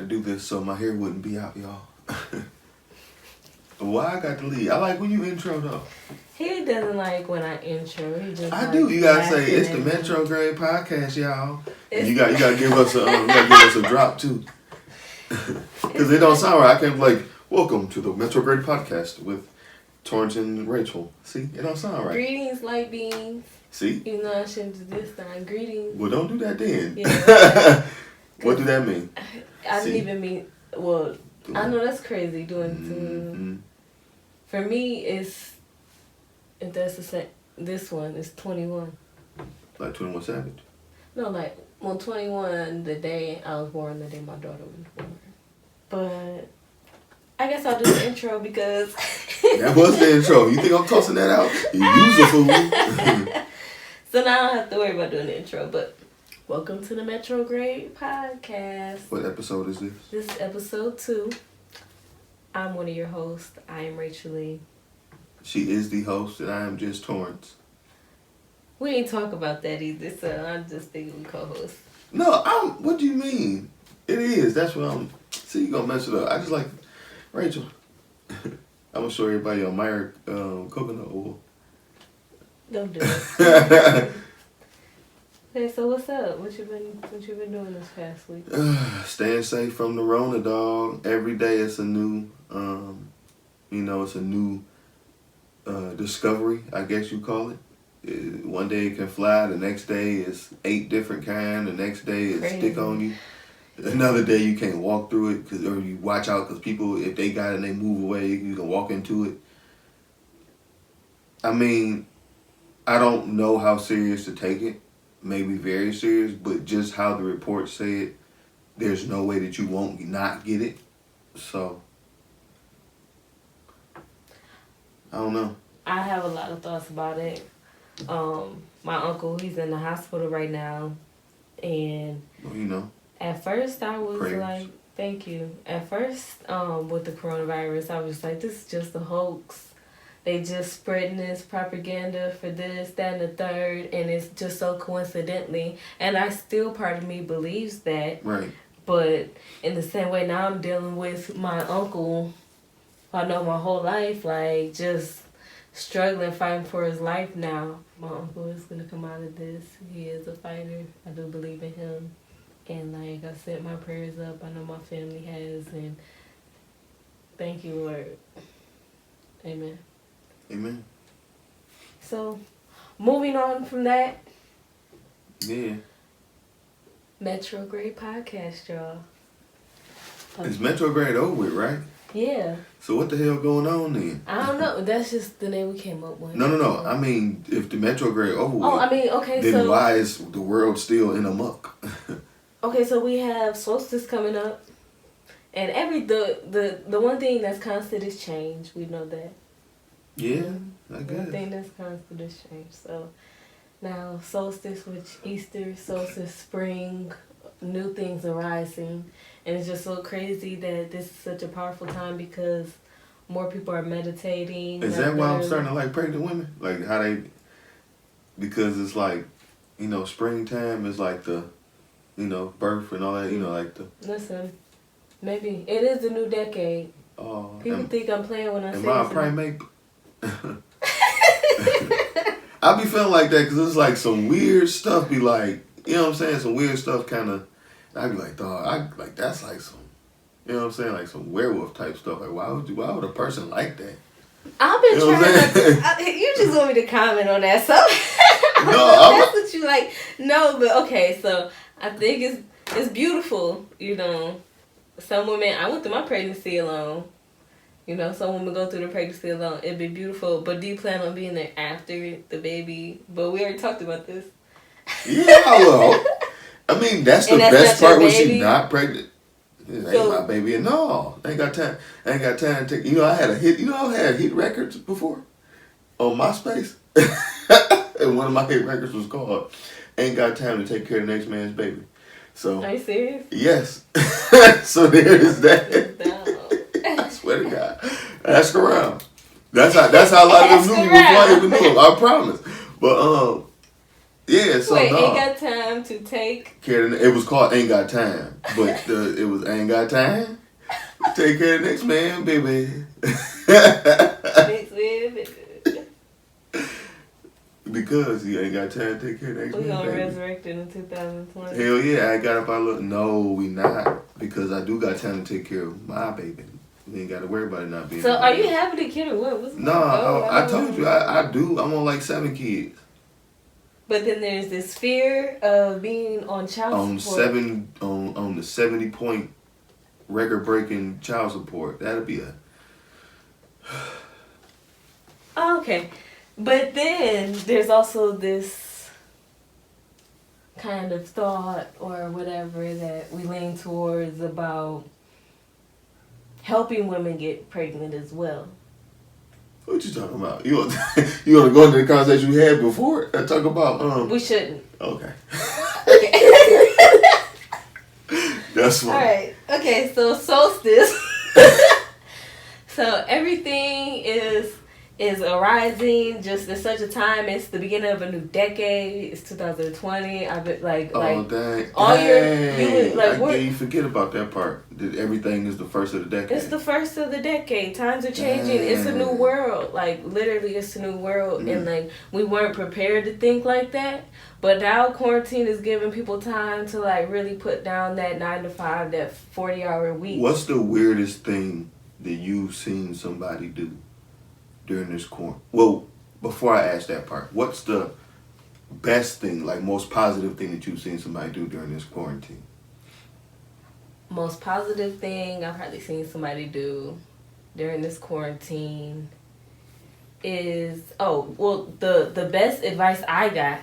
do this so my hair wouldn't be out, y'all. Why I got to leave? I like when you intro though. He doesn't like when I intro. He just I do. You gotta say it's the Metrograde podcast, y'all. And you gotta give us a drop too. Because it don't sound right. I can't be like, welcome to the Metrograde podcast with Torrance and Rachel. See, it don't sound right. Greetings, light beams. See? You know I shouldn't do this time. Greetings. Well, don't do that then. Yeah, what do that mean? I didn't even mean. Well, I know that's crazy doing. For me, if that's the same. This one is 21. Like 21 Savage. No, like 21 the day I was born, the day my daughter was born. But I guess I'll do the intro because that was the intro. You think I'm tossing that out? You use a fool. So now I don't have to worry about doing the intro. But welcome to the Metrograde podcast. What episode is this? This is episode 2. I'm one of your hosts. I am Rachel Lee. She is the host, and I am just Torrance. We ain't talk about that either, so I'm just thinking co-host. No, what do you mean? It is. That's what I'm. See, you gonna mess it up. I just like Rachel. I'm gonna show everybody on Meyer coconut oil. Don't do it. Okay, so what's up? What you been doing this past week? Staying safe from the rona, dog. Every day it's a new, it's a new discovery, I guess you call it. One day it can fly, the next day is 8 different kinds, the next day it stick on you. Another day you can't walk through it, or you watch out because people, if they got it and they move away, you can walk into it. I mean, I don't know how serious to take it. Maybe very serious, but just how the reports say it, there's no way that you won't not get it. So, I don't know. I have a lot of thoughts about it. My uncle, he's in the hospital right now, and at first I was like, thank you. At first, with the coronavirus, I was like, this is just a hoax. They just spreading this propaganda for this, that, and the third, and it's just so coincidentally. And part of me believes that. Right. But in the same way, now I'm dealing with my uncle, I know my whole life, like, just struggling, fighting for his life now. My uncle is going to come out of this. He is a fighter. I do believe in him. And, like, I set my prayers up. I know my family has. And thank you, Lord. Amen. Amen. So, moving on from that. Yeah. Metrograde podcast, y'all. It's Metrograde over with, right? Yeah. So what the hell going on then? I don't know. That's just the name we came up with. No. I mean, if the Metrograde over with, okay, then why is the world still in a muck? Okay, so we have solstice coming up. And the one thing that's constant is change. We know that. Yeah, I guess. One thing that's constant is change. So now solstice, which Easter, solstice, spring, new things are rising. And it's just so crazy that this is such a powerful time because more people are meditating. Is that why I'm starting to like pregnant women? Like how they, because it's like, springtime is like the, birth and all that, like the. Listen, maybe. It is a new decade. Oh. People think I'm playing when I say am I a primate? I be feeling like that because it's like some weird stuff be like, some weird stuff kind of, I be like, dog, that's like some, like some werewolf type stuff. Like, why would a person like that? I've been trying to, you just want me to comment on that, so no, that's what you like. No, but okay, so I think it's beautiful, some women, I went through my pregnancy alone. Some women go through the pregnancy alone. It'd be beautiful. But do you plan on being there after the baby? But we already talked about this. Yeah, well, I mean, that's the best part when she's not pregnant. It ain't my baby. No, I ain't got time. To take. I had a hit. I had hit records before on MySpace. And one of my hit records was called "Ain't Got Time to Take Care of the Next Man's Baby." So. Are you serious? Yes. So there is that. I swear to God. Ask around. That's how a lot of them knew me before I even knew them. I promise. But Yeah, so wait, no. ain't got time to take care of it was called Ain't Got Time, but it was Ain't Got Time. Take care of the next man, baby. Next man, baby. Because he ain't got time to take care of the next man, We gonna baby. resurrect it in 2020. Hell yeah, I got up our look. No, we not. Because I do got time to take care of my baby. We ain't got to worry about it not being. So are you having a kid or what? No, I told you I do. I'm on like 7 kids. But then there's this fear of being on child support. On the 70-point record-breaking child support. That'll be a. Okay, but then there's also this kind of thought or whatever that we lean towards about helping women get pregnant as well. What you talking about? You want to go into the conversation we had before and talk about We shouldn't. Okay. Okay. That's fine. All right. Okay. So solstice. So everything is arising just at such a time. It's the beginning of a new decade. It's 2020. I've been like dang. all you forget about that part. That everything is the first of the decade. It's the first of the decade. Times are changing. Dang. It's a new world. Like literally, it's a new world, and like we weren't prepared to think like that. But now quarantine is giving people time to like really put down that 9 to 5, that 40-hour week. What's the weirdest thing that you've seen somebody do during this quarantine? Well, before I ask that part, what's the best thing, like most positive thing that you've seen somebody do during this quarantine? Most positive thing I've probably seen somebody do during this quarantine is, the best advice I got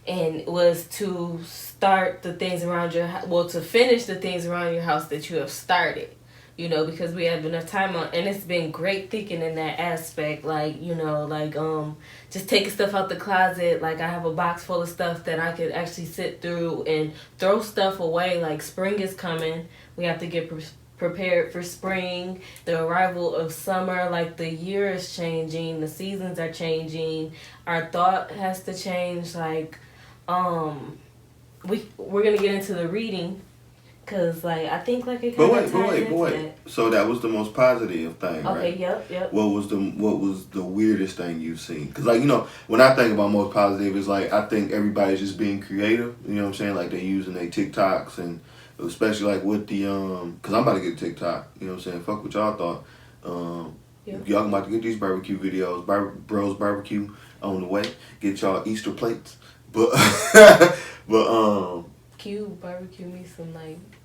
and was to start the things around your house, to finish the things around your house that you have started. You know, because we have enough time on, and it's been great thinking in that aspect. Like, just taking stuff out the closet. Like, I have a box full of stuff that I could actually sit through and throw stuff away. Like, spring is coming. We have to get prepared for spring. The arrival of summer. Like, the year is changing. The seasons are changing. Our thought has to change. Like, we're gonna get into the reading. Cause I think it kind of But wait. So that was the most positive thing, right? Okay. Yep. What was the weirdest thing you've seen? Cause when I think about most positive, it's I think everybody's just being creative. You know what I'm saying? Like they're using their TikToks and especially with the cause I'm about to get TikTok. You know what I'm saying? Fuck what y'all thought. Y'all about to get these barbecue videos. Bros Barbecue on the way. Get y'all Easter plates. But barbecue me some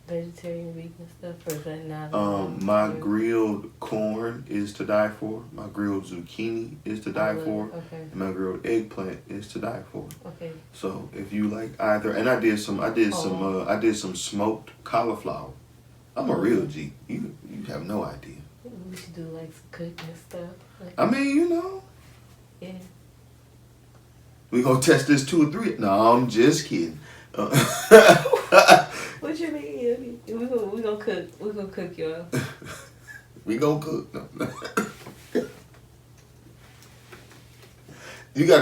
vegetarian vegan stuff, or is that not? My grilled corn is to die for. My grilled zucchini is to die for. Okay. And my grilled eggplant is to die for. Okay. So if you like either, and I did some smoked cauliflower. I'm a real G. You have no idea. We should do some cooking and stuff. I mean, Yeah. We gonna test this 2 or 3. No, I'm just kidding. What you mean? We gonna cook. We gonna cook, y'all. We gonna cook. No.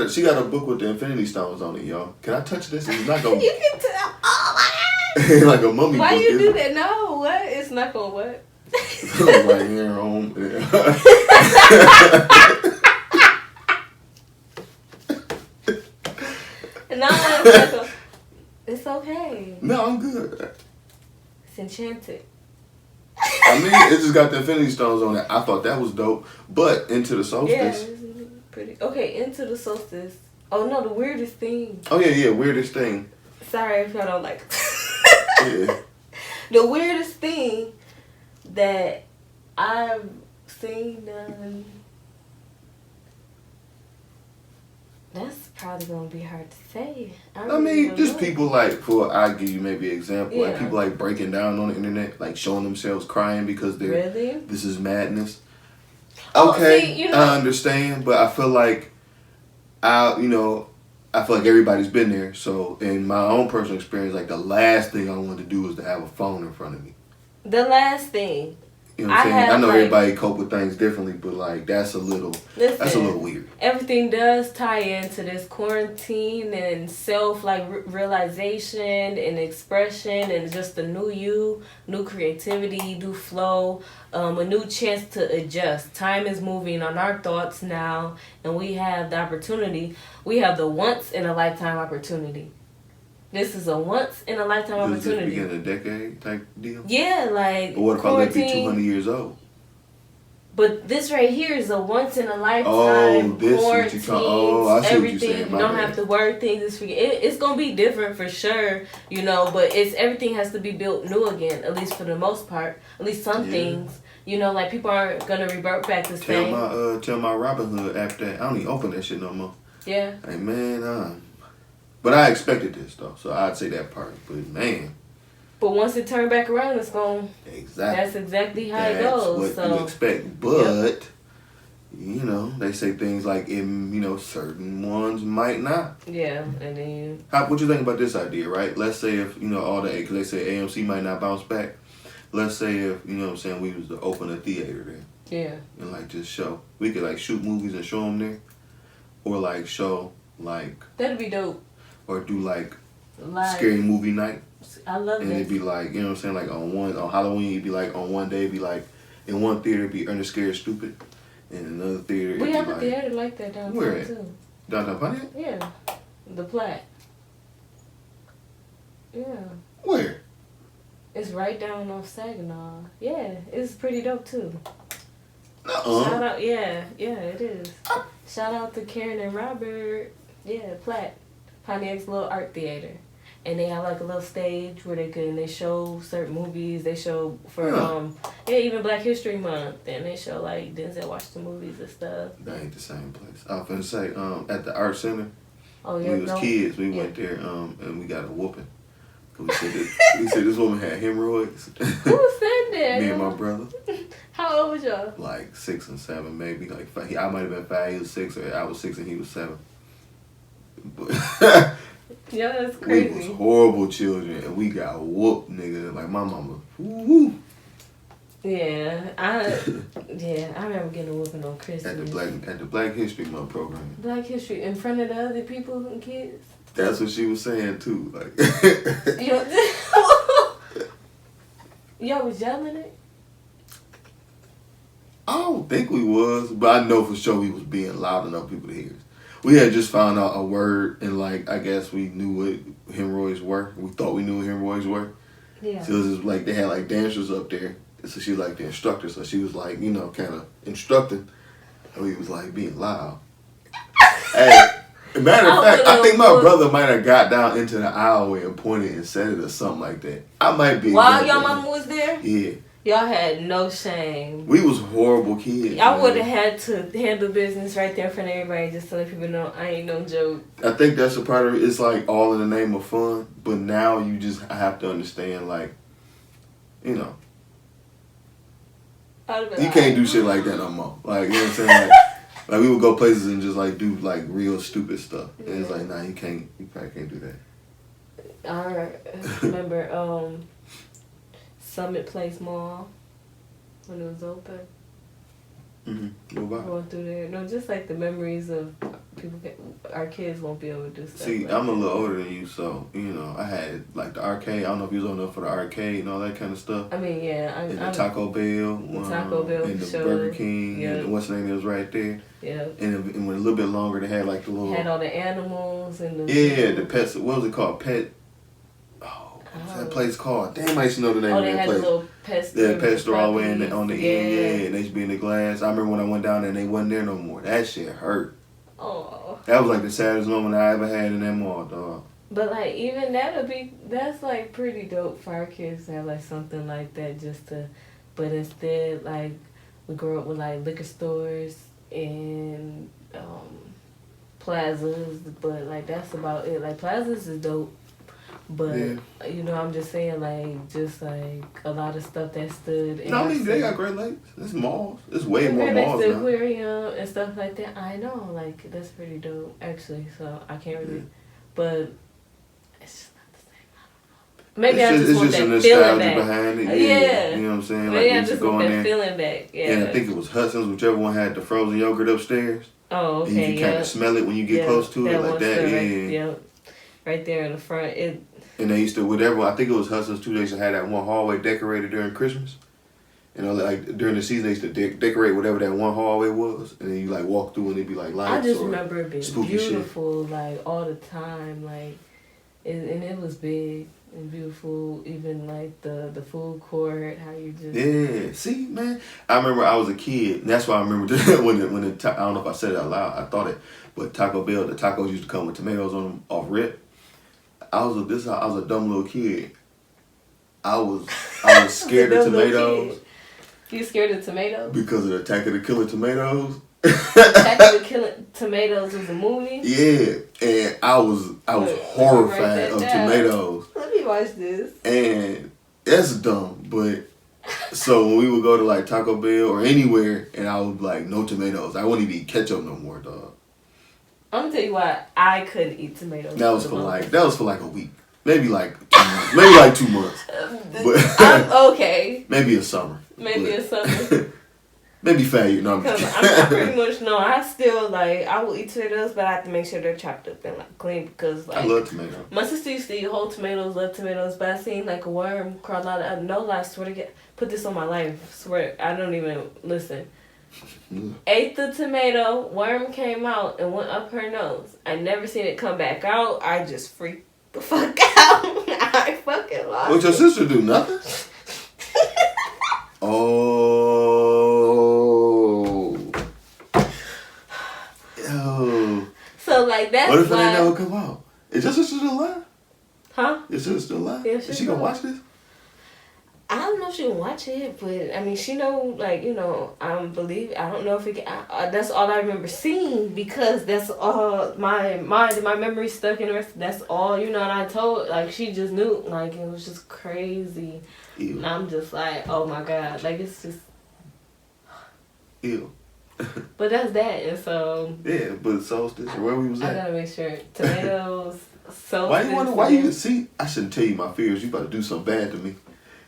She got a book with the infinity stones on it, y'all. Can I touch this? It's not gonna. You can tell. Oh my God. Like a mummy. Why book, you do that? No, what? It's not gonna what? Right here home. No, it's okay. No, I'm good. It's enchanted. I mean, it just got the infinity stones on it. I thought that was dope. But Into the Solstice. Yeah, it's pretty. Okay, Into the Solstice. Oh no, the weirdest thing. Oh yeah, weirdest thing. Sorry if y'all don't like it. Yeah. The weirdest thing that I've seen done. That's probably gonna be hard to say. I mean, just people I'll give you maybe an example. Yeah. Like people breaking down on the internet, showing themselves crying because this is madness. Okay, See, I understand, but I feel like everybody's been there. So in my own personal experience, the last thing I wanted to do was to have a phone in front of me. The last thing. You know what I'm saying? I know everybody cope with things differently, but like that's a little weird. Everything does tie into this quarantine and self realization and expression and just a new you, new creativity, new flow, a new chance to adjust. Time is moving on our thoughts now, and we have the opportunity. We have the once in a lifetime opportunity. This is a once in a lifetime opportunity. Does this begin a decade type deal? Yeah, like. But what if I live to be 200 years old? But this right here is a once in a lifetime. Oh, this quarantine. I see everything. What you're saying. You don't have to worry things. It's gonna be different for sure, you know. But everything has to be built new again, at least for the most part. At least some things, you know, like people aren't gonna revert back to same. Tell my Robinhood app that I don't even open that shit no more. Yeah. Hey man, but I expected this though, so I'd say that part. But man. But once it turned back around, it's going. Exactly. That's exactly how it goes. That's what you expect. But you know, they say things like, certain ones might not. Yeah, and then. What you think about this idea, right? Let's say if because they say AMC might not bounce back. Let's say if we was to open a theater there. Yeah. And like just show, we could shoot movies and show them there, or show That'd be dope. Or do live scary movie night. I love it. And it'd be on Halloween, it'd be on one day, it'd be in one theater, it'd be Under Scared Stupid. In another theater, we have a theater like that downtown where too. Downtown Pontiac? Yeah. The Platte. Yeah. Where? It's right down on Saginaw. Yeah, it's pretty dope too. Shout out, yeah, it is. Shout out to Karen and Robert. Yeah, Platte. Pontiac's little art theater. And they have a little stage where they show certain movies. They show for even Black History Month, and they show Denzel Washington movies and stuff. That ain't the same place. I was gonna say at the art center. Oh yeah. When we was kids, we went there and we got a whooping. We said this woman had hemorrhoids. Who said that? Me and my brother. How old was y'all? 6 and 7, maybe. I might have been 5, he was 6, or I was 6 and he was 7. But yeah, that's crazy. We was horrible children, and we got whooped, nigga. My mama. Woo. Yeah, I remember getting a whooping on Christmas. At the Black History Month program. Black History in front of the other people and kids. That's what she was saying too. Y'all was yelling it? I don't think we was, but I know for sure we was being loud enough for people to hear us. We had just found out a word, and I guess we knew what hemorrhoids were. We thought we knew what hemorrhoids were. Yeah. So it was just they had dancers up there. So she was the instructor. So she was kind of instructing. And we was being loud. Hey, matter of fact, I think my brother might have got down into the aisleway and pointed and said it or something like that. I might be. While your mama was there? Yeah. Y'all had no shame. We was horrible kids. Y'all would have had to handle business right there in front of everybody just to let people know I ain't no joke. I think that's a part of it. It's all in the name of fun. But now you just have to understand, you can't do shit like that no more. You know what I'm saying? We would go places and just do real stupid stuff. And it's nah, you probably can't do that. I remember Summit Place Mall when it was open. Mm-hmm. What about? Going through there. No, just the memories of people. Our kids won't be able to do stuff. See, I'm a little older than you, so I had the arcade. I don't know if you was old enough for the arcade and all that kind of stuff. I mean, yeah, and the Taco Bell, and the Burger King, and what's the name? It was right there. Yeah. And when a little bit longer, they had the little. Had all the animals and the. Yeah, the pets. What was it called? Pet. What's that place called? Damn, I used to know the name of that place. Oh, they had the little pet store. Yeah, pet store all the way on the end. Yeah, and they used to be in the glass. I remember when I went down there and they wasn't there no more. That shit hurt. Oh. That was the saddest moment I ever had in that mall, dog. But even that's pretty dope for our kids to have something like that but instead we grew up with liquor stores and plazas, but that's about it. Plazas is dope. But, I'm just saying, a lot of stuff that stood in they got Great Lakes. It's malls. It's way more malls now. The aquarium and stuff like that. I know, that's pretty dope, actually. So, I can't really... But, it's just not the same. I don't know. Maybe it's I just want just that a feeling nostalgia back. behind it. Yeah. You know what I'm saying? Maybe like I just want that feeling back. Yeah. And I think it was Hudson's, whichever one had the frozen yogurt upstairs. Oh, okay. And you can kind of smell it when you get close to it, like that. Right there in the front. And they used to, whatever, I think it was Hudson's too, they used to have that one hallway decorated during Christmas. You know, like during the season, they used to decorate whatever that one hallway was, and then you like walk through and it'd be like lights. I just remember it being beautiful, shit. like all the time, like, and it was big and beautiful. Even like the food court, how you just See, man, I remember I was a kid. And that's why I remember when I don't know if I said it out loud. I thought it, but Taco Bell, the tacos used to come with tomatoes on them off rip. I was a dumb little kid. I was scared of tomatoes. You scared of tomatoes? Because of the Attack of the Killer Tomatoes. Attack of the Killer Tomatoes was a movie? Yeah. And I was horrified of tomatoes. Let me watch this. And that's dumb, but so when we would go to like Taco Bell or anywhere and I would be like, no tomatoes. I wouldn't even eat ketchup no more, dog. I'm gonna tell you why I couldn't eat tomatoes. That was for like a week. Maybe like 2 months. Maybe like 2 months. But I'm okay. Maybe a summer. Maybe a summer. Maybe failure. No, I pretty much know. I still like. I will eat tomatoes, but I have to make sure they're chopped up and like clean because like. I love tomatoes. My sister used to eat whole tomatoes. Love tomatoes, but I seen like a worm crawl out. No lie, swear to God, put this on my life. Swear, I don't even listen. Ate the tomato, worm came out and went up her nose. I never seen it come back out. I just freaked the fuck out. I fucking lost. What your sister do? Nothing. Oh. So like that's what if why... it ain't never come out? Is your sister still alive? Huh? Your sister still alive? Yeah, is she gonna watch this? I don't know if she can watch it, but I mean, she know, like, you know, I don't know if it can, that's all I remember seeing because that's all my memory stuck in her. That's all, you know, and I told, like, she just knew, like, it was just crazy. Ew. And I'm just like, oh my God, like, it's just. Ew. But that's that, and so. Yeah, but solstice, or where we was at. I gotta make sure. Tomatoes, solstice. Why you see? I shouldn't tell you my fears. You about to do something bad to me.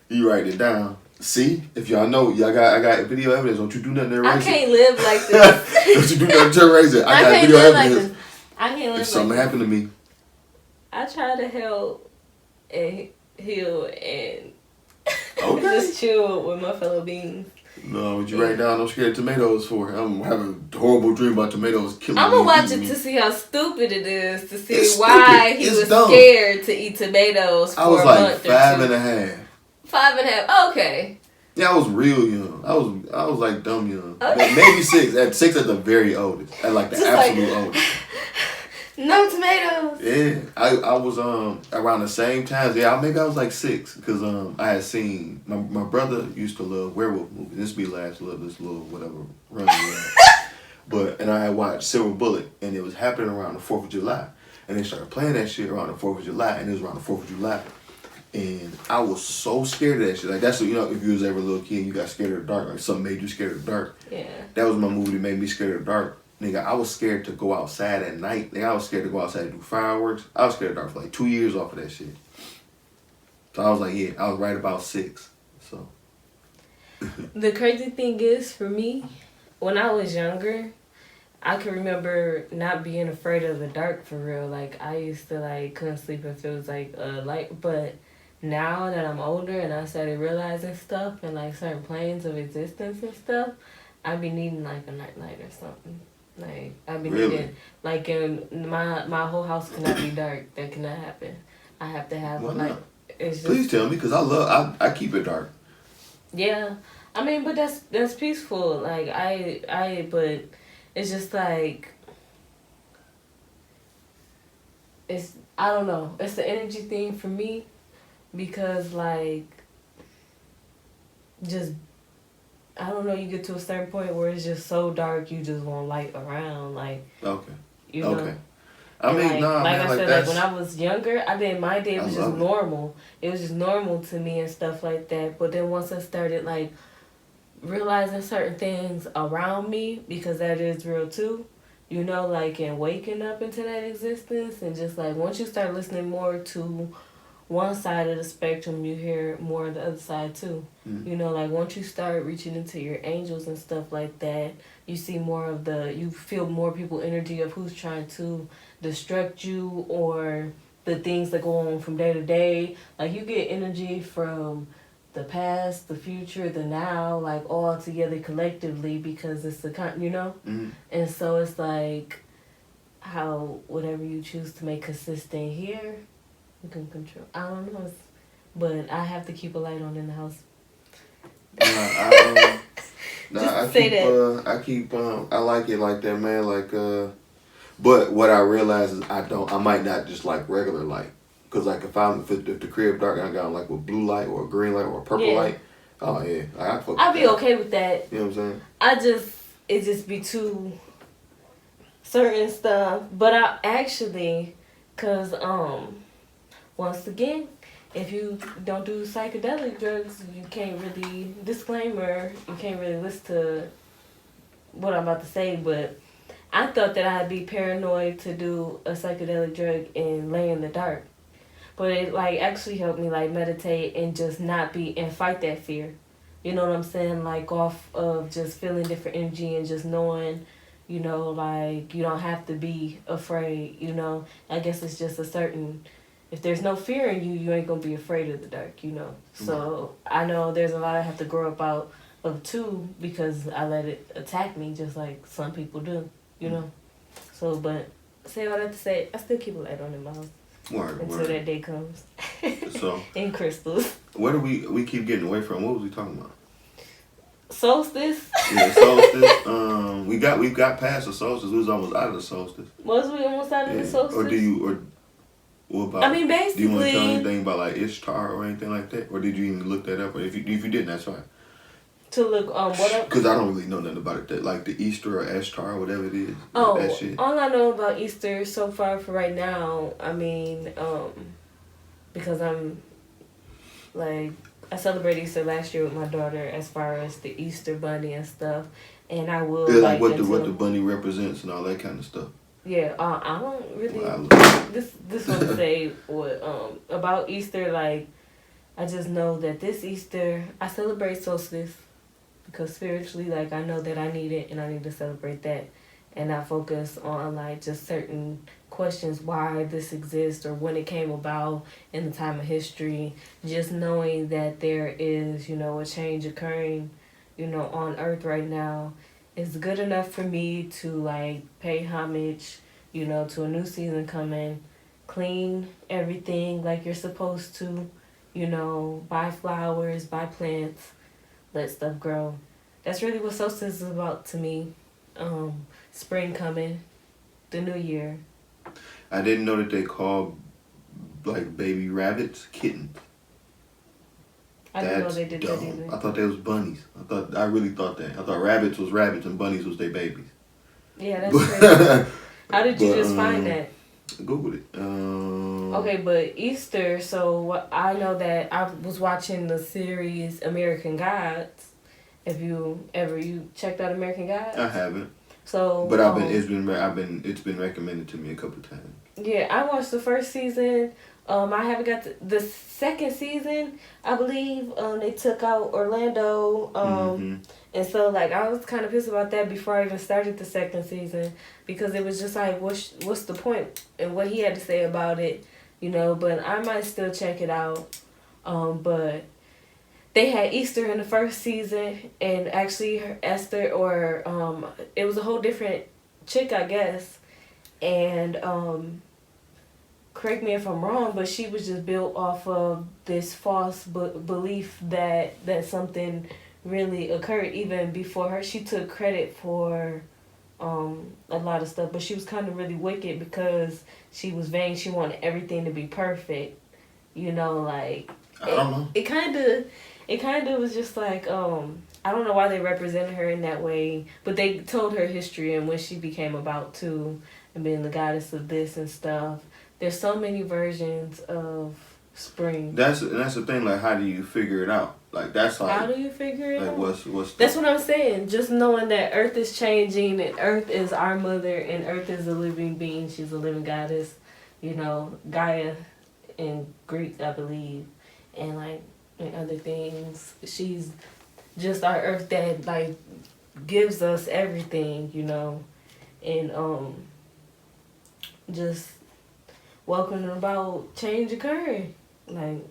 You write it down. See? If y'all know, I got video evidence. Don't you do nothing to erase it. I can't live like this. Don't you do nothing to erase it. I got video evidence. Like I can't live if something happened to me. I try to help and heal and just chill with my fellow beings. No, what you write down, I'm scared of tomatoes for. I'm having a horrible dream about tomatoes killing me. I'm going to watch it to see how stupid it is, to see why he was scared to eat tomatoes for a month or two. I was like 5.5. 5.5, okay. Yeah, I was real young. I was like dumb young. Okay. Maybe 6. At 6 at the very oldest. At like the absolute oldest. No tomatoes. Yeah, I was around the same time. Yeah, maybe I was like 6 because I had seen my brother used to love werewolf movies. This be last this little whatever run. But I had watched Silver Bullet and it was happening around the 4th of July, and they started playing that shit around the 4th of July, and it was around the 4th of July, and I was so scared of that shit. Like that's what, you know, if you was ever a little kid, you got scared of the dark. Like something made you scared of the dark. Yeah. That was my movie that made me scared of the dark. Nigga, I was scared to go outside at night. Nigga, I was scared to go outside and do fireworks. I was scared of dark for like 2 years off of that shit. So I was like, yeah, I was right about 6. So. The crazy thing is, for me, when I was younger, I can remember not being afraid of the dark for real. Like, I used to, like, couldn't sleep if it was, like, light. But now that I'm older and I started realizing stuff and, like, certain planes of existence and stuff, I be needing, like, a nightlight or something. Like, I be needing, like, in my whole house cannot be dark. That cannot happen. I have to have, it's just... Please tell me, because I keep it dark. Yeah. I mean, but that's peaceful. Like, but it's just, like, I don't know. It's the energy thing for me because, like, just... I don't know, you get to a certain point where it's just so dark you just want light around, like... Okay. You know? Okay. I mean, like, nah, like man, I said, like, when I was younger, I didn't mind it. It was just normal. It was just normal to me and stuff like that. But then once I started, like, realizing certain things around me, because that is real, too, you know, like, and waking up into that existence, and just, like, once you start listening more to one side of the spectrum, you hear more of the other side too. You know, like once you start reaching into your angels and stuff like that, you see more of you feel more people energy of who's trying to destruct you or the things that go on from day to day. Like you get energy from the past, the future, the now, like all together collectively because it's you know? And so it's like how whatever you choose to make consistent here, you can control. I don't know, but I have to keep a light on in the house. I like it like that, man. Like, but what I realize is I might not just like regular light. Cause like if the crib dark, I got like with blue light or a green light or a purple light. Oh yeah, I'll be okay with that. You know what I'm saying? It just be too certain stuff, but I actually, cause once again, if you don't do psychedelic drugs, you can't really, disclaimer, you can't really listen to what I'm about to say, but I thought that I'd be paranoid to do a psychedelic drug and lay in the dark. But it like actually helped me like meditate and just not be and fight that fear. You know what I'm saying? Like off of just feeling different energy and just knowing, you know, like you don't have to be afraid, you know. I guess it's just a certain, if there's no fear in you, you ain't gonna be afraid of the dark, you know. So I know there's a lot I have to grow up out of too because I let it attack me just like some people do, you know. So but say all that to say, I still keep a light on in my house. Until that day comes. So in crystals. Where do we keep getting away from? What was we talking about? Solstice. Yeah, solstice. We got past the solstice. We was almost out of the solstice. Was we almost out of the solstice? What about? I mean, basically. Do you want to tell anything about like Ishtar or anything like that, or did you even look that up? Or if you didn't, that's fine. To look what up? Because I don't really know nothing about it. That like the Easter or Ishtar or whatever it is. Oh, that shit. All I know about Easter so far for right now, I mean, because I'm like I celebrated Easter last year with my daughter as far as the Easter bunny and stuff, and I will like what the bunny represents and all that kind of stuff. Yeah, I don't really. This one to say what about Easter. Like, I just know that this Easter I celebrate solstice. Because spiritually, like, I know that I need it and I need to celebrate that. And I focus on, like, just certain questions why this exists or when it came about in the time of history. Just knowing that there is, you know, a change occurring, you know, on Earth right now is good enough for me to, like, pay homage, you know, to a new season coming. Clean everything like you're supposed to, you know, buy flowers, buy plants. Let stuff grow. That's really what solstice is about to me. Spring coming, the new year. I didn't know that they called like baby rabbits kittens. I didn't know they did dumb. That either. I thought they was bunnies. I really thought that. I thought rabbits was rabbits and bunnies was their babies. Yeah, that's crazy. How did you just find that? Googled it. Okay, but Easter, so I know that I was watching the series American Gods. Have you checked out American Gods? I haven't. So but it's been recommended to me a couple times. Yeah, I watched the first season. I haven't got the second season. I believe they took out Orlando. And so like I was kind of pissed about that before I even started the second season because it was just like what's the point and what he had to say about it, you know. But I might still check it out. But they had Easter in the first season, and actually Esther it was a whole different chick, I guess, and correct me if I'm wrong, but she was just built off of this false belief that something really occurred even before her. She took credit for a lot of stuff, but she was kind of really wicked because she was vain. She wanted everything to be perfect, you know. Like I don't know. It kind of was just like I don't know why they represented her in that way, but they told her history and when she became about too, and being the goddess of this and stuff. There's so many versions of spring. That's the thing. Like, how do you figure it out? Like, that's like. How do you figure it out? What's that's what I'm saying. Just knowing that Earth is changing and Earth is our mother and Earth is a living being. She's a living goddess. You know, Gaia in Greek, I believe, and like and other things. She's just our earth that like gives us everything, you know, and just welcoming about change occurring, like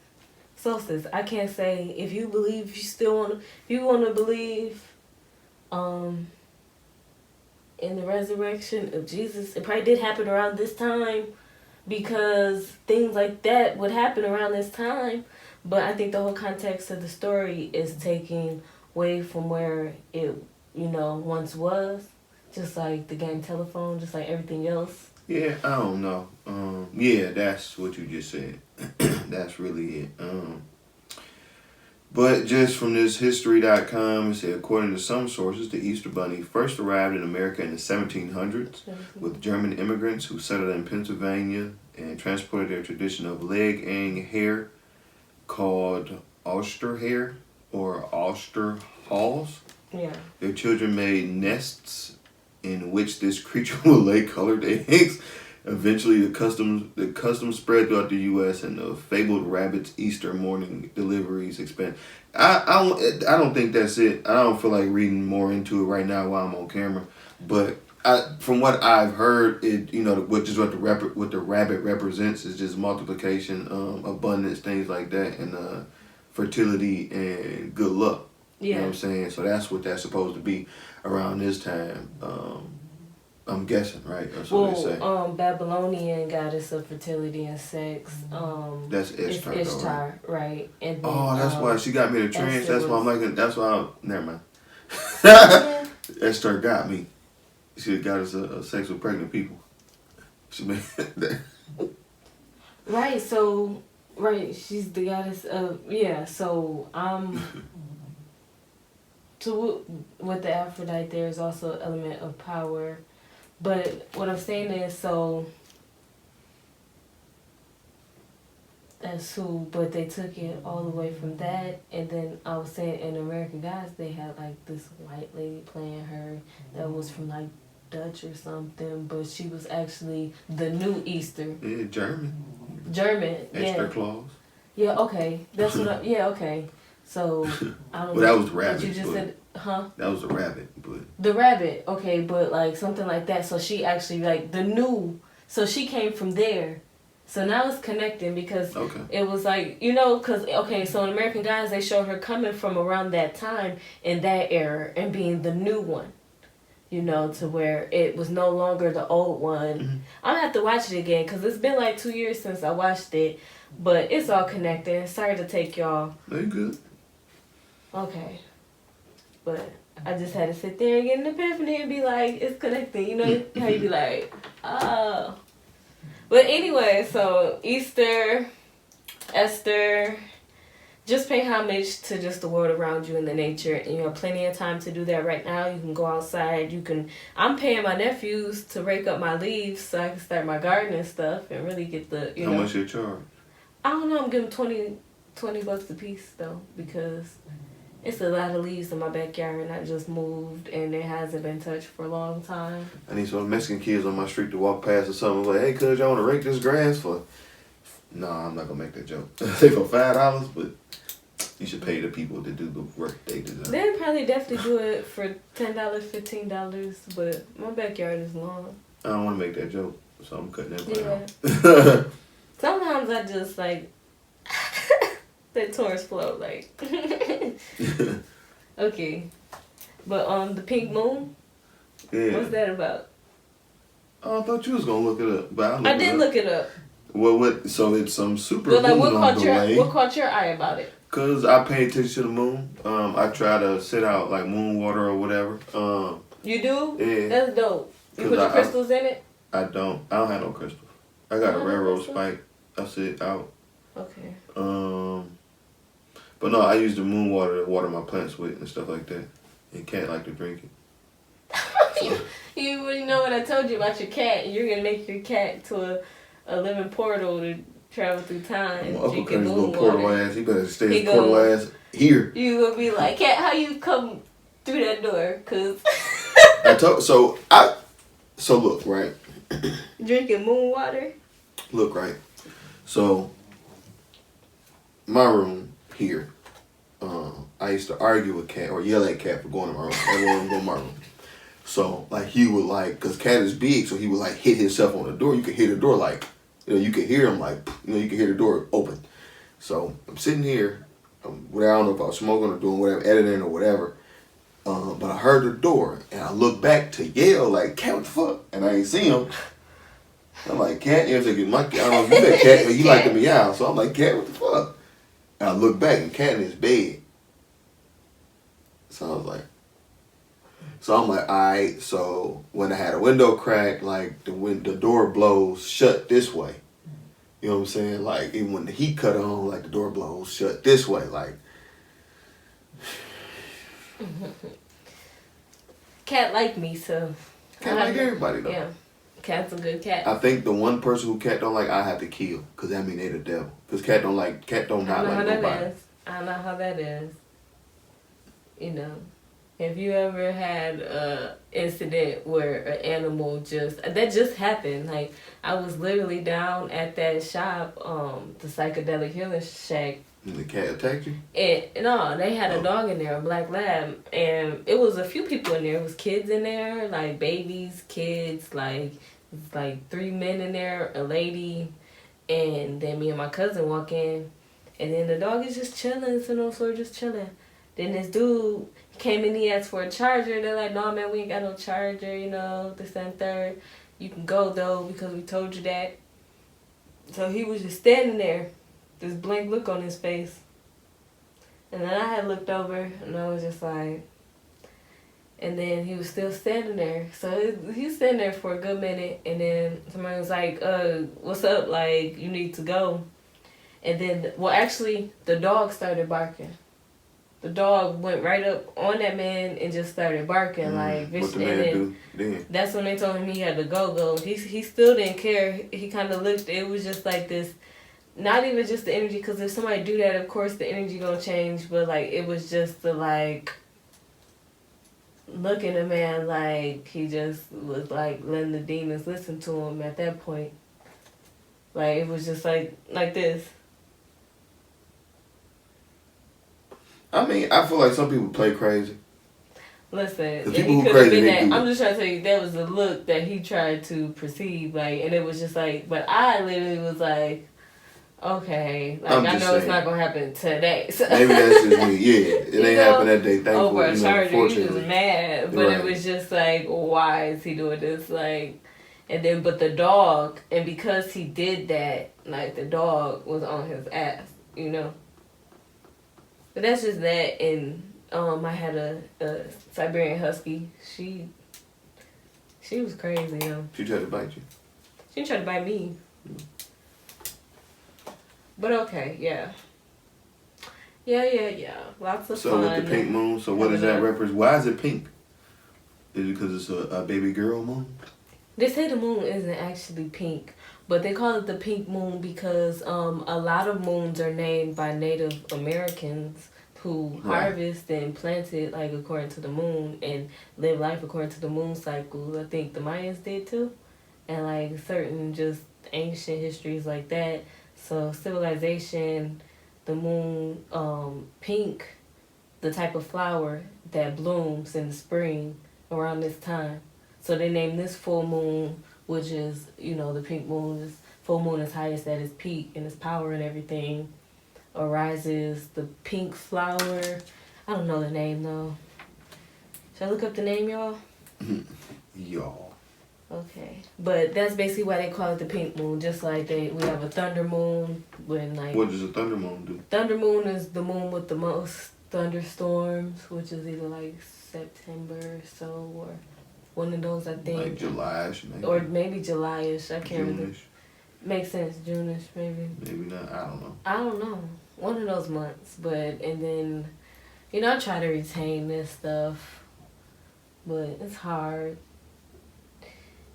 solstice. I can't say if you believe, if you still want to, if you want to believe, in the resurrection of Jesus. It probably did happen around this time because things like that would happen around this time. But I think the whole context of the story is taking away from where it, you know, once was. Just like the game telephone, just like everything else. Yeah, I don't know. Yeah, that's what you just said. That's really it. But just from this history.com, it said, according to some sources, the Easter Bunny first arrived in America in the 1700s with German immigrants who settled in Pennsylvania and transported their tradition of leg-hang hair called Ulster hair or Ulster halls. Yeah. Their children made nests in which this creature will lay colored eggs. Eventually, the custom spread throughout the U.S. and the fabled rabbit's Easter morning deliveries expand. I don't think that's it. I don't feel like reading more into it right now while I'm on camera. But from what I've heard, it, you know, which is what the rabbit represents is just multiplication, abundance, things like that, and fertility and good luck. Yeah. You know what I'm saying? So that's what that's supposed to be around this time. I'm guessing, right? That's what they say. Babylonian goddess of fertility and sex. That's Ishtar. It's Ishtar, right? And then, that's why she got me to trans. That's why I'm like, that's why. Never mind. Ishtar got me. She got us a sex with pregnant people. She made that. Right. So, right. She's the goddess of So So with the Aphrodite, there is also an element of power. But what I'm saying is, so that's who, but they took it all the way from that. And then I was saying in American Gods, they had like this white lady playing her that was from like Dutch or something, but she was actually the new Easter. Yeah, German. Extra clause. Yeah, okay. That's what okay. So, I don't know. Well, that was the rabbit. But you just said, huh? That was the rabbit, but... The rabbit, okay, but like something like that. So she actually, like, so she came from there. So now it's connecting because it was like, you know, because, okay, so in American Gods, they showed her coming from around that time in that era and being the new one. You know, to where it was no longer the old one. Mm-hmm. I'm going to have to watch it again because it's been like 2 years since I watched it. But it's all connected. Sorry to take y'all. No, you good. Okay. But I just had to sit there and get an epiphany and be like, it's connected. You know how you be like, oh. But anyway, so Easter, Esther, just pay homage to just the world around you and the nature. And you have plenty of time to do that right now. You can go outside. I'm paying my nephews to rake up my leaves so I can start my garden and stuff and really get the, you know. How much you charge? I don't know. I'm giving $20 a piece though because it's a lot of leaves in my backyard and I just moved and it hasn't been touched for a long time. I need some Mexican kids on my street to walk past or something like, hey, cuz y'all want to rake this grass for? No, I'm not gonna make that joke. Say for $5, but you should pay the people to do the work they deserve. They'd probably definitely do it for $10, $15, but my backyard is long. I don't want to make that joke, so I'm cutting that part out. Sometimes I just like that Taurus flow, like. Okay, but the pink moon. Yeah. What's that about? Oh, I thought you was gonna look it up, but I did look it up. Well, what? So it's some super moon on the way. What caught your eye about it? Cause I pay attention to the moon. I try to sit out like moon water or whatever. You do? Yeah. That's dope. You put your crystals in it? I don't have no crystals. I got a railroad spike. I sit out. Okay. But no, I use the moon water to water my plants with and stuff like that. And cat like to drink it. You already know what I told you about your cat. You're gonna make your cat to a living portal to travel through time. My uncle cut his little portal ass. He better stay his portal ass here. You gonna be like, cat, how you come through that door? Cause so look, right. Drinking moon water. Look, right. So my room here, I used to argue with Cat or yell at Cat for going to my room. Everyone go to my room. So like he would like, cause Cat is big, so he would like hit himself on the door. You could hear the door like, you could hear him like, you could hear the door open. So I'm sitting here, I don't know if I was smoking or doing whatever, editing or whatever. But I heard the door and I looked back to yell like, Cat, what the fuck? And I ain't see him. I'm like, Cat, I don't know if you met Cat, but he like to meow. So I'm like, Cat, what the fuck? And I look back and Cat in his bed. So I was like, alright, so when I had a window crack, like the door blows shut this way. You know what I'm saying? Like even when the heat cut on, like the door blows shut this way. Like Cat like me, so Cat like everybody though. Yeah, Cat's a good cat. I think the one person who Cat don't like, I have to kill, cause that mean they the devil. Cause Cat don't not like nobody. I know how that is. You know, have you ever had a incident where an animal that just happened? Like I was literally down at that shop, the psychedelic healing shack. And the cat attacked you? No, they had a dog in there, a black lab, and it was a few people in there. It was kids in there, like babies, kids, like 3 men in there, a lady, and then me and my cousin walk in, and then the dog is just chilling, sitting on the floor, just chilling. Then this dude came in, he asked for a charger. They're like, no, man, we ain't got no charger, this and third. You can go, though, because we told you that. So he was just standing there, this blank look on his face. And then I had looked over, and I was just like... And then he was still standing there. So he was standing there for a good minute, and then somebody was like, what's up? Like, you need to go. And then, actually, the dog started barking. The dog went right up on that man and just started barking like vicious. What the man do then? That's when they told him he had to go. He still didn't care. He kind of looked. It was just like this, not even just the energy. Because if somebody do that, of course the energy gonna change. But like it was just the like looking at man like he just was like letting the demons listen to him at that point. Like it was just like this. I mean, I feel like some people play crazy. Listen, people who crazy, they do I'm just trying to tell you, that was the look that he tried to perceive, like, and it was just like, but I literally was like, okay, like, I know it's not gonna happen today. So. Maybe that's just me, yeah. It ain't happened that day, thankfully. Over a charger, he was mad, but right. It was just like, why is he doing this, like, and then, but the dog, and because he did that, like, the dog was on his ass, But that's just that, and I had a Siberian Husky. She was crazy, She tried to bite you? She tried to bite me. But okay, yeah. Yeah. Lots of fun. So with the pink moon, so what does that represent? Why is it pink? Is it because it's a baby girl moon? They say the moon isn't actually pink, but they call it the pink moon because a lot of moons are named by Native Americans who harvest and planted like according to the moon and live life according to the moon cycle. I think the Mayans did too, and like certain just ancient histories like that. So civilization, the moon, pink, the type of flower that blooms in the spring around this time. So they named this full moon, which is, the pink moon. Full moon is highest at its peak and its power and everything. Arises the pink flower. I don't know the name though. Should I look up the name, y'all? Y'all. Okay. But that's basically why they call it the pink moon. Just like we have a thunder moon when like... What does a thunder moon do? Thunder moon is the moon with the most thunderstorms, which is either like September or so, or one of those, I think. Like July-ish, maybe. Or maybe July-ish. I can't remember. June-ish. Makes sense. June-ish, maybe. Maybe not. I don't know. I don't know. One of those months. But, and then, I try to retain this stuff. But it's hard.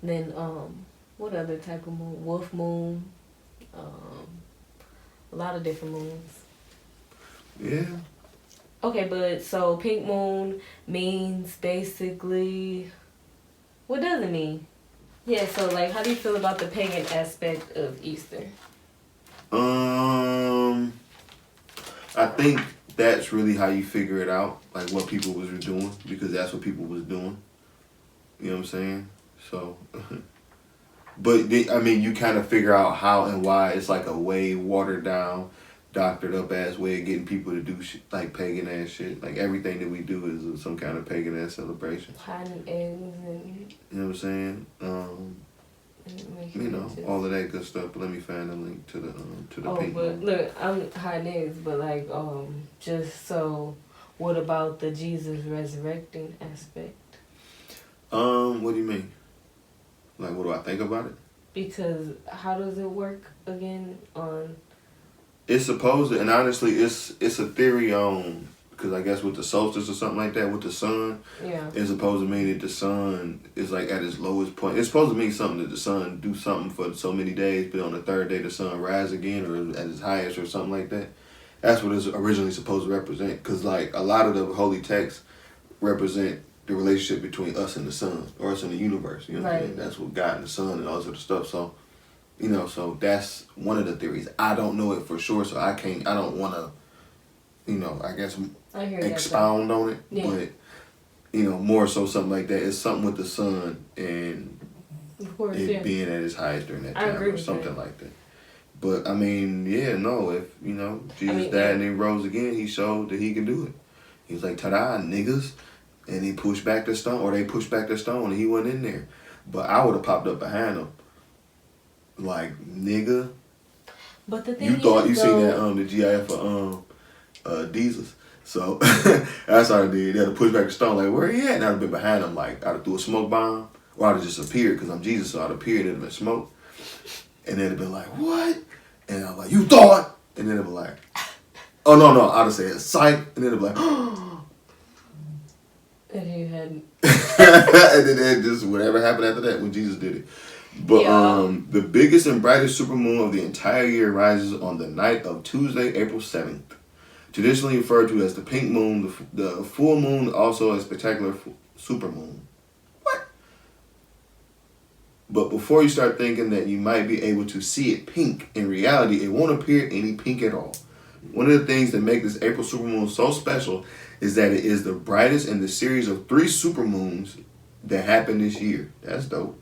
Then, what other type of moon? Wolf moon. A lot of different moons. Yeah. Okay, but so pink moon means basically... What does it mean? Yeah, so like, how do you feel about the pagan aspect of Easter? I think that's really how you figure it out, like what people was doing, because that's what people was doing. You know what I'm saying? So, but you kind of figure out how and why it's like a way watered down, doctored up ass way of getting people to do shit, like pagan ass shit. Like everything that we do is some kind of pagan ass celebration. Hiding eggs and. You know what I'm saying? All of that good stuff. But let me find the link to the pink. Oh, but look, I'm hiding eggs, but like just so, what about the Jesus resurrecting aspect? What do you mean? Like, what do I think about it? Because how does it work again on? It's supposed to, and honestly, it's a theory on, because I guess with the solstice or something like that, with the sun, it's supposed to mean that the sun is like at its lowest point. It's supposed to mean something that the sun do something for so many days, but on the third day the sun rise again, or at its highest or something like that. That's what it's originally supposed to represent, because like a lot of the holy texts represent the relationship between us and the sun, or us and the universe. You know what I mean? That's what God and the sun and all this other stuff. So, so that's one of the theories. I don't know it for sure, so I don't want to, I guess expound on it. Yeah. But, more so something like that. It's something with the sun and being at its highest during that time or something like that. But, if, Jesus died and he rose again, he showed that he can do it. He was like, ta-da, niggas. And he pushed back the stone, or they pushed back the stone, and he went in there. But I would have popped up behind him, like, nigga. But the thing you thought you seen that the GIF for Jesus, so that's how I did. They had to push back the stone, like, where he at? And I'd have been behind him, like, I'd have threw a smoke bomb, or I'd have just appeared because I'm Jesus, so I'd appeared. It'd have been smoke, and they'd have been like, what? And I'm like, you thought? And then they'd be like, oh no, I'd have said psych, and then they'd be like. And he hadn't. And then just whatever happened after that when Jesus did it. But the biggest and brightest supermoon of the entire year rises on the night of Tuesday, April 7th. Traditionally referred to as the pink moon, the full moon also a spectacular supermoon. What? But before you start thinking that you might be able to see it pink, in reality it won't appear any pink at all. One of the things that make this April supermoon so special is that it is the brightest in the series of 3 supermoons that happened this year. That's dope.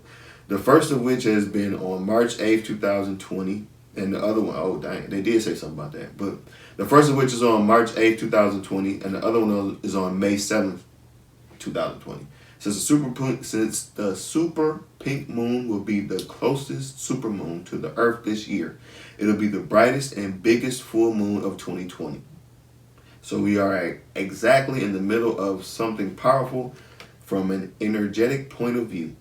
The first of which has been on March 8th, 2020. And the other one, oh dang, they did say something about that. But the first of which is on March 8th, 2020. And the other one is on May 7th, 2020. Since the super pink moon will be the closest supermoon to the Earth this year, it'll be the brightest and biggest full moon of 2020. So we are exactly in the middle of something powerful from an energetic point of view.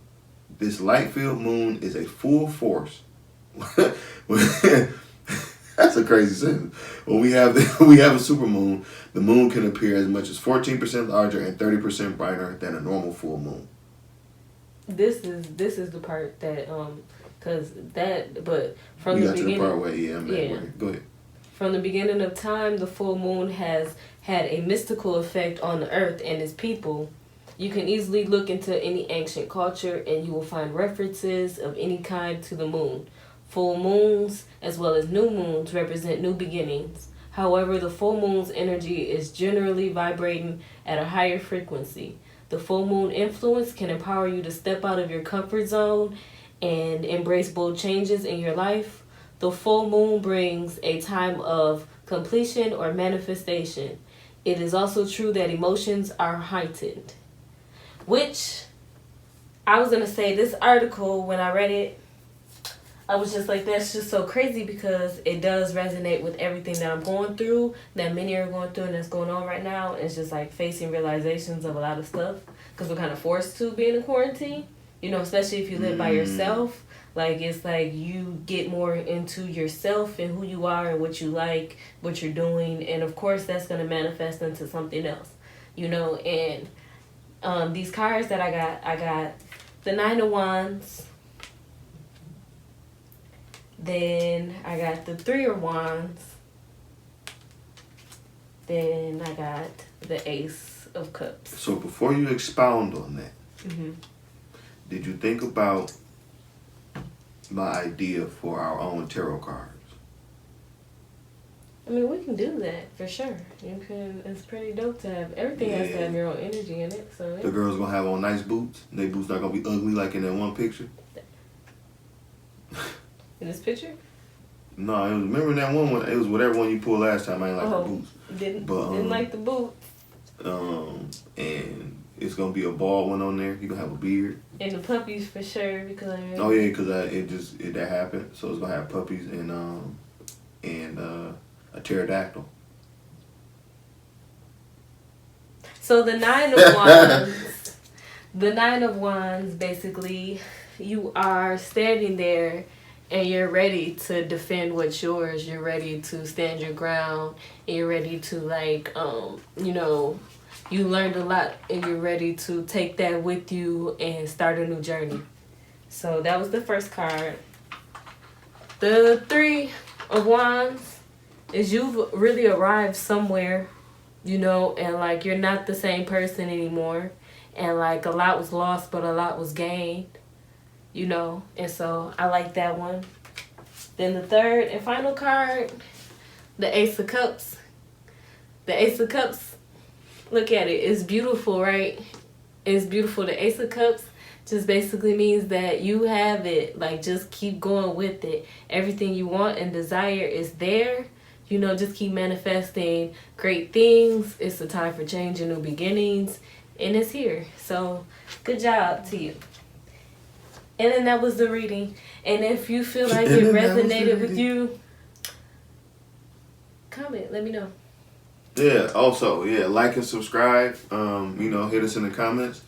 This light-filled moon is a full force. That's a crazy sentence. When we have a supermoon, the moon can appear as much as 14% larger and 30% brighter than a normal full moon. This is the part that but from the beginning. To the part where go ahead. From the beginning of time, the full moon has had a mystical effect on the earth and its people. You can easily look into any ancient culture and you will find references of any kind to the moon. Full moons, as well as new moons, represent new beginnings. However, the full moon's energy is generally vibrating at a higher frequency. The full moon influence can empower you to step out of your comfort zone and embrace bold changes in your life. The full moon brings a time of completion or manifestation. It is also true that emotions are heightened. Which, I was going to say, this article, when I read it, I was just like, that's just so crazy because it does resonate with everything that I'm going through, that many are going through and that's going on right now. It's just like facing realizations of a lot of stuff because we're kind of forced to be in a quarantine, especially if you live by yourself. Like, it's like you get more into yourself and who you are and what you like, what you're doing. And, of course, that's going to manifest into something else, And these cards that I got the 9 of Wands. Then I got the 3 of Wands. Then I got the Ace of Cups. So before you expound on that, did you think about my idea for our own tarot cards? I mean, we can do that for sure. You can. It's pretty dope to have. Everything has to have your own energy in it. So the girls gonna have on nice boots. And they boots not gonna be ugly like in that one picture. In this picture? No, it was, remember that one? It was whatever one you pulled last time. I ain't like the boots. Didn't like the boots. And it's gonna be a bald one on there. You gonna have a beard. And the puppies for sure because. Oh yeah, because that happened. So it's gonna have puppies and a pterodactyl. So the 9 of Wands, the 9 of Wands, basically, you are standing there and you're ready to defend what's yours. You're ready to stand your ground. And you're ready to, like, you learned a lot and you're ready to take that with you and start a new journey. So that was the first card. The 3 of Wands is you've really arrived somewhere, and like you're not the same person anymore. And like a lot was lost, but a lot was gained, And so I like that one. Then the third and final card, the Ace of Cups. The Ace of Cups, look at it. It's beautiful, right? It's beautiful. The Ace of Cups just basically means that you have it. Like, just keep going with it. Everything you want and desire is there. Just keep manifesting great things. It's the time for change and new beginnings. And it's here. So, good job to you. And then that was the reading. And if you feel like it resonated with you, comment. Let me know. Yeah, also, like and subscribe. Hit us in the comments.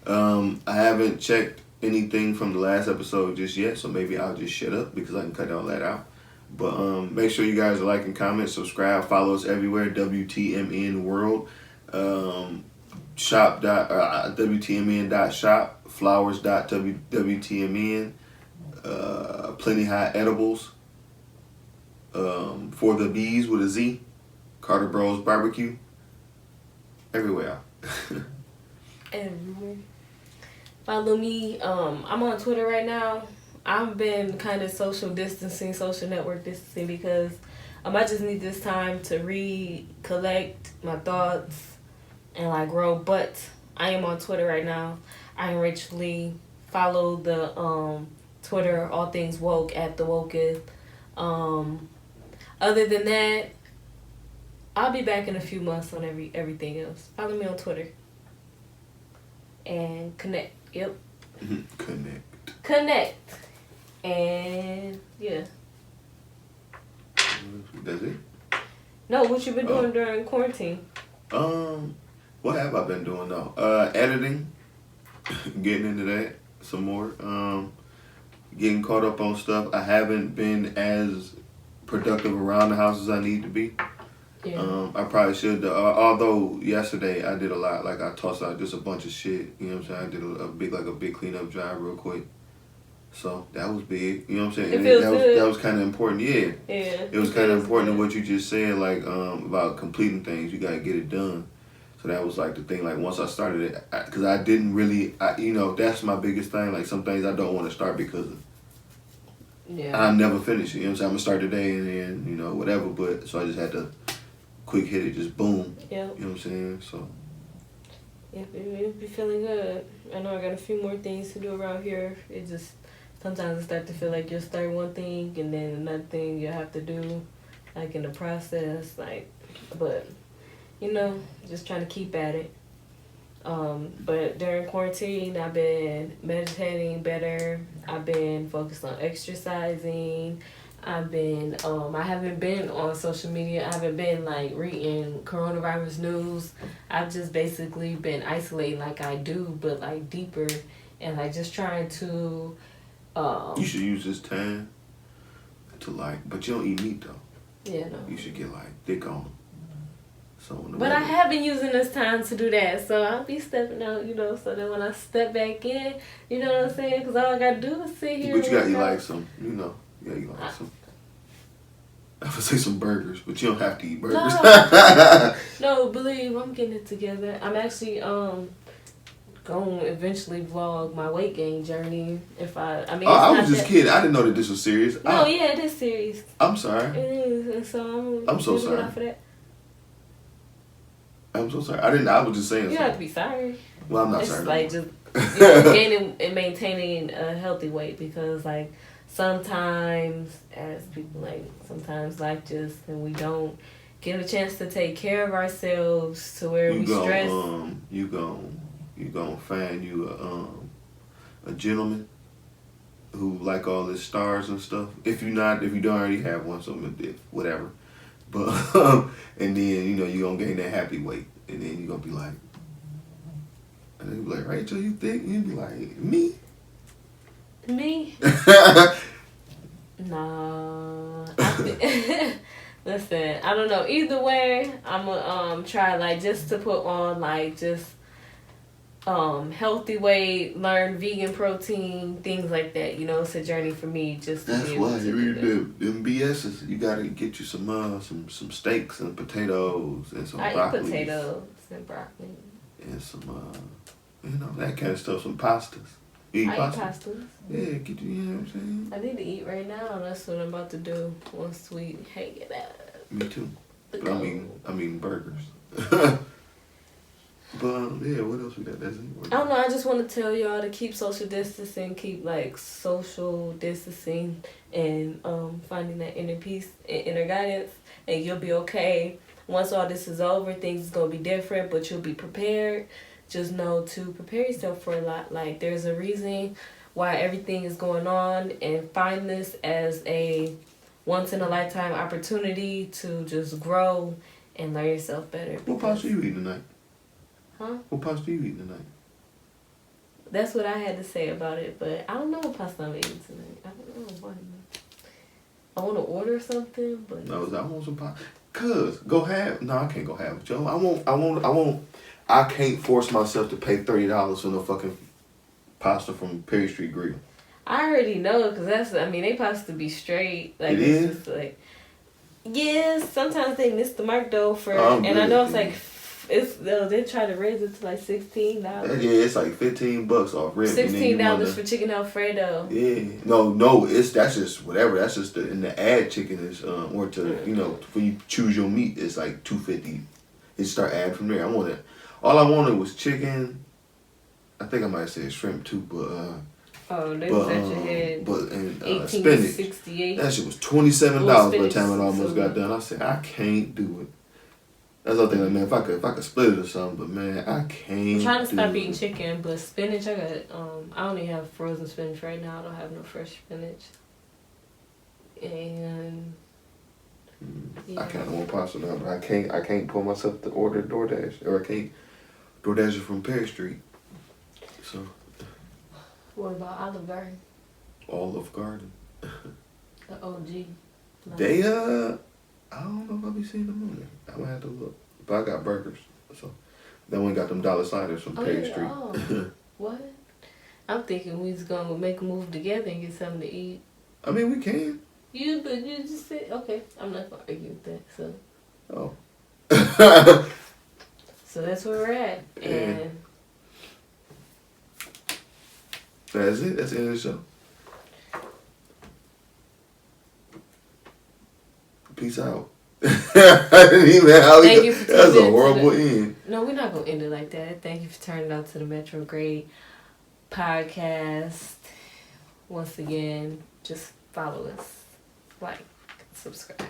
I haven't checked anything from the last episode just yet, so maybe I'll just shut up because I can cut all that out. But make sure you guys are liking, comment, subscribe, follow us everywhere. WTMN World, shop WTMN.SHOP, flowers.WTMN, Plenty High Edibles, For the Bees with a Z, Carter Bros Barbecue, everywhere. Everywhere. Follow me. I'm on Twitter right now. I've been kind of social network distancing because I just need this time to recollect my thoughts and like grow. But I am on Twitter right now. I am Rachel Lee. Follow the Twitter, all things woke at the woketh. Other than that, I'll be back in a few months on everything else. Follow me on Twitter. And connect. Yep. Connect. And yeah. That's it? No, what you been doing during quarantine? What have I been doing though? Editing. Getting into that some more. Getting caught up on stuff. I haven't been as productive around the house as I need to be. Yeah. I probably should. Although yesterday I did a lot. Like I tossed out just a bunch of shit. You know what I'm saying? I did a big cleanup drive real quick. So that was big. You know what I'm saying? It feels good. That was kind of important. Yeah. Yeah. It was kind of important to what you just said, like about completing things. You gotta get it done. So that was like the thing. Like once I started it, because I didn't really. That's my biggest thing. Like some things I don't want to start because I never finish it. You know what I'm saying? I'm gonna start today and then whatever. But so I just had to quick hit it, just boom. Yeah. You know what I'm saying? So. Yeah, it'll be feeling good. I know I got a few more things to do around here. It just sometimes I start to feel like you'll start one thing and then another thing you have to do, like in the process, but just trying to keep at it. But during quarantine, I've been meditating better. I've been focused on exercising. I've been, I haven't been on social media. I haven't been reading coronavirus news. I've just basically been isolating like I do, but deeper and just trying to. You should use this time to but you don't eat meat though. Yeah, no. You should get thick on. But I have been using this time to do that, so I'll be stepping out, so that when I step back in, you know what I'm saying? Because all I gotta do is sit here. But you gotta eat some, Yeah, you like some. I would say some burgers, but you don't have to eat burgers. No, believe I'm getting it together. I'm actually going gonna eventually vlog my weight gain journey. If I mean, I was just kidding. I didn't know that this was serious. No, yeah, it is serious. I'm sorry. It is, and so I'm so sorry. Off of that. I'm so sorry. I was just saying. You don't have to be sorry. Well, I'm not it's sorry. Like just gaining and maintaining a healthy weight, because like sometimes as people sometimes life just, and we don't get a chance to take care of ourselves to where we stress. You gonna find you a gentleman who like all his stars and stuff. If you don't already have one, so whatever. But and then you gonna gain that happy weight, and then you gonna be like, and they be like, Rachel, you think? You be like, me? Nah. Listen, I don't know. Either way, I'm gonna try just to put on healthy weight, learn vegan protein, things like that. It's a journey for me just to That's why you read them BS's. You gotta get you some steaks and potatoes and some broccoli. I eat potatoes and broccoli. And some that kind of stuff, some pastas. You eat pasta? Eat pastas. Yeah, get you know what I'm saying? I need to eat right now. That's what I'm about to do once we hang it out. Me too. But I mean burgers. But yeah, what else we got? That's it. I don't know. I just want to tell y'all to keep social distancing, keep social distancing, and finding that inner peace and inner guidance, and you'll be okay. Once all this is over, things is gonna be different, but you'll be prepared. Just know to prepare yourself for a lot. There's a reason why everything is going on, and find this as a once in a lifetime opportunity to just grow and learn yourself better. What pasta you eating tonight? Huh? What pasta you eating tonight? That's what I had to say about it, but I don't know what pasta I'm eating tonight. I don't know. I want to order something, but no, I want some pasta. Go have. No, I can't go have it, Joe. I won't. I can't force myself to pay $30 for no fucking pasta from Perry Street Grill. I already know, because they pasta be straight. It is? Just yes, sometimes they miss the mark though and I know they try to raise it to $16. Yeah, it's like $15 off rib. $16 for chicken Alfredo. Yeah, no, that's just whatever. That's just in the ad chicken is or when you choose your meat, it's like $2.50. It start adding from there. All I wanted was chicken. I think I might have said shrimp too, but they was at your head. And spinach. That shit was $27 by the time it almost got done. I said I can't do it. That's the thing, man. If I could split it or something, but man, I can't. I'm trying to stop eating chicken, but spinach, I only have frozen spinach right now. I don't have no fresh spinach. And I kind of want pasta now, but I can't pull myself to order DoorDash, or I can't DoorDash it from Perry Street. So. What about Olive Garden? Olive Garden. The OG. They I don't know if I'll be seeing them on there. I might have to look. But I got burgers, so that one got them dollar sliders from Perry Street. Oh. What? I'm thinking we was gonna make a move together and get something to eat. I mean, we can. You just said okay. I'm not gonna argue with that. So. Oh. So that's where we're at, and that's it. That's the end of the show. Peace out. Thank you for that's a horrible end. No, we're not gonna end it like that. Thank you for turning out to the Metrograde podcast. Once again, just follow us, like, subscribe.